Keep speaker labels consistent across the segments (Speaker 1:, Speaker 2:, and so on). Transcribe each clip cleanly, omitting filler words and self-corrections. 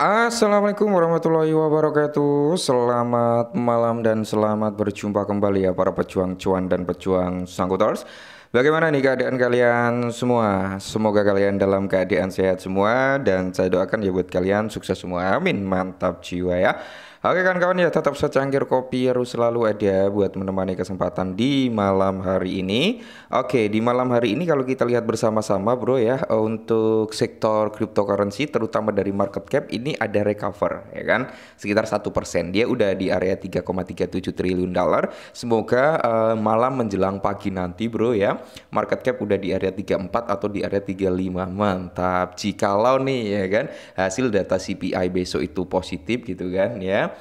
Speaker 1: Assalamualaikum warahmatullahi wabarakatuh. Selamat malam dan selamat berjumpa kembali ya para pejuang cuan dan pejuang sangkuters. Bagaimana nih keadaan kalian semua? Semoga kalian dalam keadaan sehat semua dan saya doakan ya buat kalian sukses semua. Amin. Mantap jiwa ya. Oke kan kawan ya, tetap secangkir kopi harus selalu ada buat menemani kesempatan di malam hari ini. Oke, di malam hari ini kalau kita lihat bersama-sama bro ya, untuk sektor cryptocurrency terutama dari market cap ini ada recover ya kan, sekitar 1%. Dia udah di area 3,37 triliun dolar. Semoga malam menjelang pagi nanti bro ya, market cap udah di area 34 atau di area 35. Mantap. Jikalau nih ya kan, hasil data CPI besok itu positif gitu kan ya,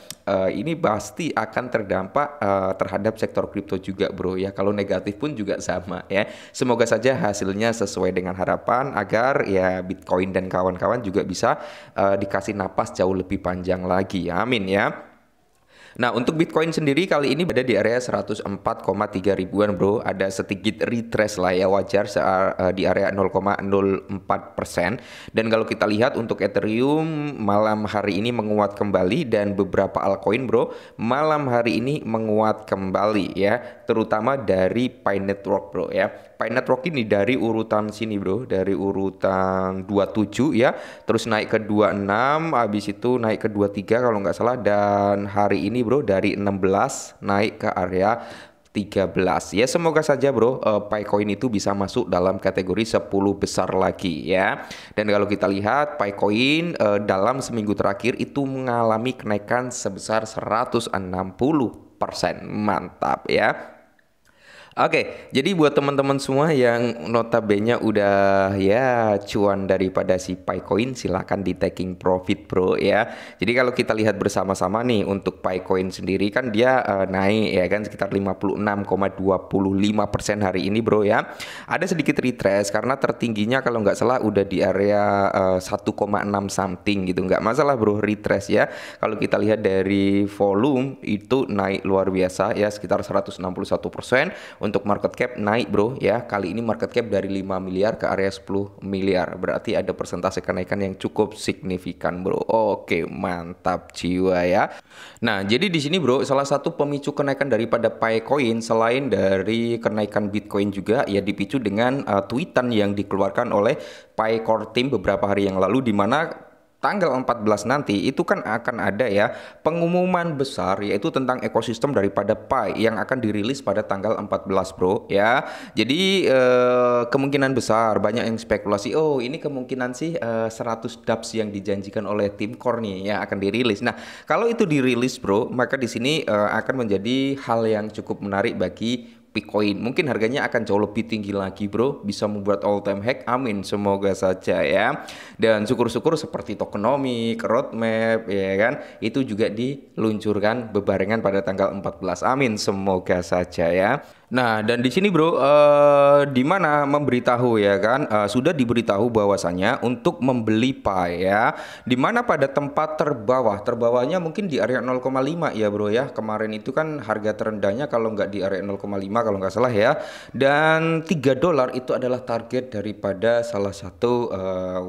Speaker 1: ini pasti akan terdampak terhadap sektor kripto juga bro ya. Kalau negatif pun juga sama ya. Semoga saja hasilnya sesuai dengan harapan agar ya Bitcoin dan kawan-kawan juga bisa dikasih napas jauh lebih panjang lagi. Amin ya. Nah, untuk Bitcoin sendiri kali ini berada di area 104,3 ribuan bro. Ada sedikit retrace lah ya, wajar di area 0,04%. Dan kalau kita lihat untuk Ethereum malam hari ini menguat kembali, dan beberapa altcoin bro malam hari ini menguat kembali ya, terutama dari Pi Network bro ya. Pi Network ini dari urutan sini bro, dari urutan 27 ya, terus naik ke 26, habis itu naik ke 23 kalau nggak salah, dan hari ini bro dari 16 naik ke area 13 ya. Semoga saja bro Picoin itu bisa masuk dalam kategori 10 besar lagi ya. Dan kalau kita lihat Picoin dalam seminggu terakhir itu mengalami kenaikan sebesar 160%. Mantap ya. Oke, jadi buat teman-teman semua yang notabene udah ya cuan daripada si Picoin, silahkan di taking profit bro ya. Jadi kalau kita lihat bersama-sama nih untuk Picoin sendiri kan dia naik ya kan sekitar 56,25% hari ini bro ya. Ada sedikit retrace karena tertingginya kalau nggak salah udah di area 1,6 something gitu. Nggak masalah bro retrace ya. Kalau kita lihat dari volume itu naik luar biasa ya, sekitar 161%. Untuk market cap naik bro ya, kali ini market cap dari 5 miliar ke area 10 miliar, berarti ada persentase kenaikan yang cukup signifikan bro. Oke, mantap jiwa ya. Nah, jadi di sini bro, salah satu pemicu kenaikan daripada Picoin selain dari kenaikan Bitcoin juga ya dipicu dengan tweetan yang dikeluarkan oleh Pi Core Team beberapa hari yang lalu, di mana tanggal 14 nanti itu kan akan ada ya pengumuman besar, yaitu tentang ekosistem daripada Pi yang akan dirilis pada tanggal 14 bro ya. Jadi kemungkinan besar banyak yang spekulasi, oh ini kemungkinan sih 100 dApps yang dijanjikan oleh tim Core nih yang akan dirilis. Nah, kalau itu dirilis bro, maka di sini akan menjadi hal yang cukup menarik bagi Bitcoin. Mungkin harganya akan jauh lebih tinggi lagi bro, bisa membuat all time high. Amin, semoga saja ya. Dan syukur-syukur seperti tokenomic, roadmap ya kan, itu juga diluncurkan bebarengan pada tanggal 14. Amin, semoga saja ya. Nah, dan di sini bro, di mana memberitahu ya kan, sudah diberitahu bahwasanya untuk membeli Pi ya, di mana pada tempat terbawahnya mungkin di area 0,5 ya bro ya. Kemarin itu kan harga terendahnya kalau nggak di area 0,5 kalau nggak salah ya, dan 3 dolar itu adalah target daripada salah satu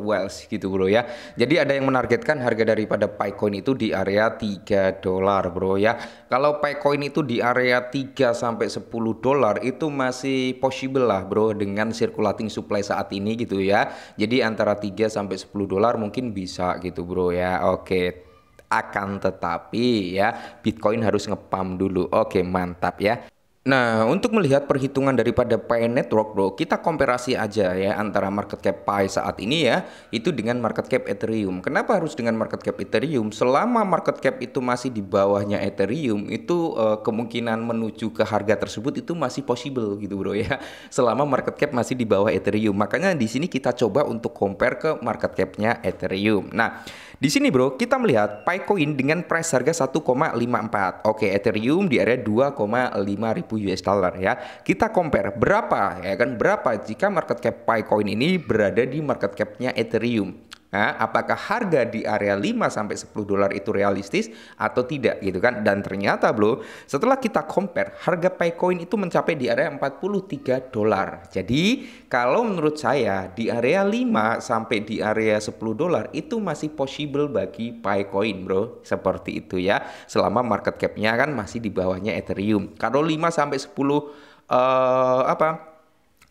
Speaker 1: whales gitu bro ya. Jadi ada yang menargetkan harga daripada Picoin itu di area 3 dolar bro ya. Kalau Picoin itu di area 3 sampai 10 dolar itu masih possible lah bro dengan circulating supply saat ini gitu ya. Jadi antara 3 sampai 10 dolar mungkin bisa gitu bro ya. Oke. Akan tetapi ya Bitcoin harus ngepump dulu. Oke, mantap ya. Nah, untuk melihat perhitungan daripada Pi Network bro, kita komparasi aja ya antara market cap Pi saat ini ya, itu dengan market cap Ethereum. Kenapa harus dengan market cap Ethereum? Selama market cap itu masih di bawahnya Ethereum, itu kemungkinan menuju ke harga tersebut itu masih possible gitu bro ya. Selama market cap masih di bawah Ethereum. Makanya di sini kita coba untuk compare ke market capnya Ethereum. Nah, di sini bro, kita melihat Picoin dengan price harga 1,54. Oke, Ethereum di area 2,5 ribu US dollar ya. Kita compare berapa ya kan, berapa jika market cap Picoin ini berada di market capnya Ethereum. Nah, apakah harga di area 5 sampai 10 dolar itu realistis atau tidak gitu kan? Dan ternyata bro, setelah kita compare, harga Picoin itu mencapai di area 43 dolar. Jadi, kalau menurut saya di area 5 sampai di area 10 dolar itu masih possible bagi Picoin, bro. Seperti itu ya. Selama market cap-nya kan masih di bawahnya Ethereum. Kalau 5 sampai 10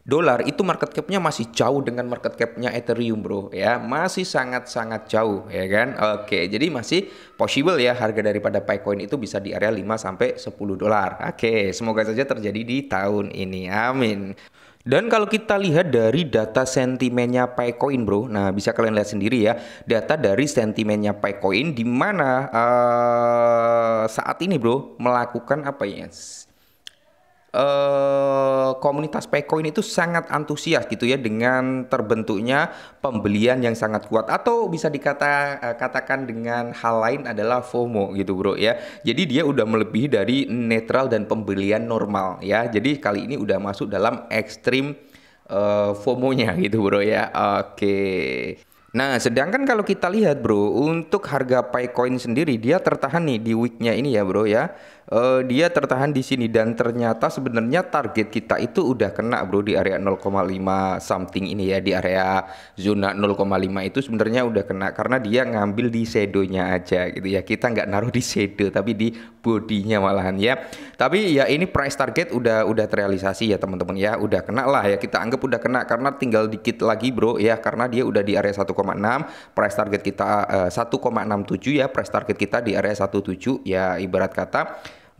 Speaker 1: dolar itu market cap-nya masih jauh dengan market cap-nya Ethereum bro ya, masih sangat-sangat jauh ya kan. Oke, jadi masih possible ya harga daripada Picoin itu bisa di area 5 sampai 10 dolar. Oke, semoga saja terjadi di tahun ini. Amin. Dan kalau kita lihat dari data sentimennya Picoin bro, nah bisa kalian lihat sendiri ya, data dari sentimennya Picoin di mana saat ini bro melakukan apa ya? Komunitas Picoin itu sangat antusias gitu ya dengan terbentuknya pembelian yang sangat kuat, atau bisa katakan dengan hal lain adalah FOMO gitu bro ya. Jadi dia udah melebihi dari netral dan pembelian normal ya. Jadi kali ini udah masuk dalam ekstrim FOMO-nya gitu bro ya. Oke. Nah, sedangkan kalau kita lihat bro, untuk harga Picoin sendiri dia tertahan nih di weeknya ini ya bro ya. Dia tertahan di sini dan ternyata sebenarnya target kita itu udah kena bro di area 0,5 something ini ya, di area zona 0,5 itu sebenarnya udah kena karena dia ngambil di shadownya aja gitu ya. Kita nggak naruh di shadow tapi di bodinya malahan ya. Tapi ya ini price target udah terrealisasi ya teman-teman ya, udah kena lah ya, kita anggap udah kena karena tinggal dikit lagi bro ya, karena dia udah di area 1,6, price target kita 1,67 ya, price target kita di area 17 ya, ibarat kata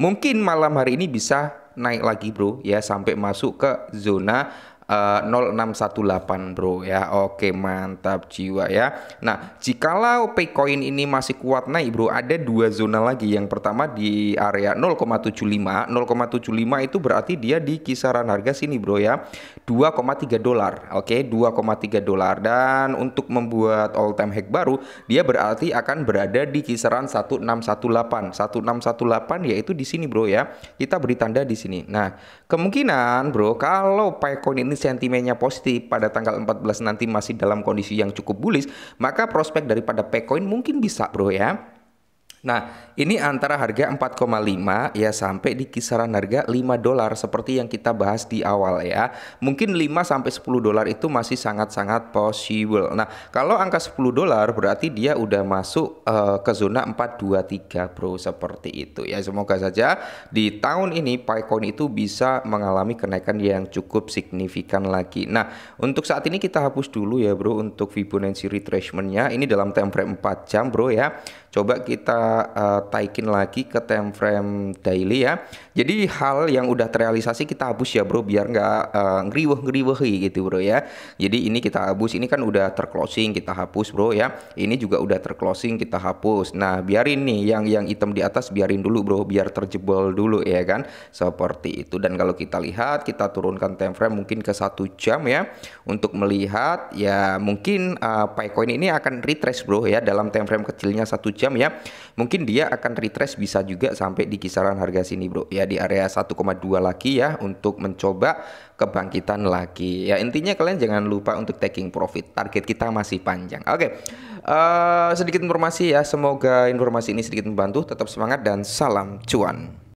Speaker 1: mungkin malam hari ini bisa naik lagi bro ya sampai masuk ke zona 0618 bro ya. Oke, mantap jiwa ya. Nah, jikalau Picoin ini masih kuat naik bro, ada dua zona lagi. Yang pertama di area 0,75. 0,75 itu berarti dia di kisaran harga sini bro ya, 2,3 dolar. Oke, 2,3 dolar. Dan untuk membuat all time high baru, dia berarti akan berada di kisaran 1618. 1618 yaitu di sini bro ya. Kita beri tanda di sini. Nah, kemungkinan bro kalau Picoin ini sentimennya positif pada tanggal 14 nanti masih dalam kondisi yang cukup bullish, maka prospek daripada Picoin mungkin bisa bro ya. Nah, ini antara harga 4,5 ya sampai di kisaran harga 5 dolar seperti yang kita bahas di awal ya. Mungkin 5 sampai 10 dolar itu masih sangat-sangat possible. Nah, kalau angka 10 dolar berarti dia udah masuk ke zona 423 bro, seperti itu ya. Semoga saja di tahun ini Picoin itu bisa mengalami kenaikan yang cukup signifikan lagi. Nah, untuk saat ini kita hapus dulu ya bro untuk Fibonacci retracement-nya. Ini dalam time frame 4 jam bro ya. Coba kita taikin lagi ke time frame daily ya. Jadi hal yang udah terrealisasi kita hapus ya bro, biar nggak ngeriweh gitu bro ya. Jadi ini kita hapus, ini kan udah terclosing kita hapus bro ya. Ini juga udah terclosing kita hapus. Nah, biarin nih yang hitam di atas biarin dulu bro, biar terjebol dulu ya kan. Seperti itu. Dan kalau kita lihat, kita turunkan time frame mungkin ke 1 jam ya untuk melihat ya, mungkin Picoin ini akan retrace bro ya dalam time frame kecilnya 1 jam ya. Mungkin dia akan retrace bisa juga sampai di kisaran harga sini bro ya, di area 1,2 lagi ya untuk mencoba kebangkitan lagi ya. Intinya kalian jangan lupa untuk taking profit, target kita masih panjang. Oke, sedikit informasi ya, semoga informasi ini sedikit membantu. Tetap semangat dan salam cuan.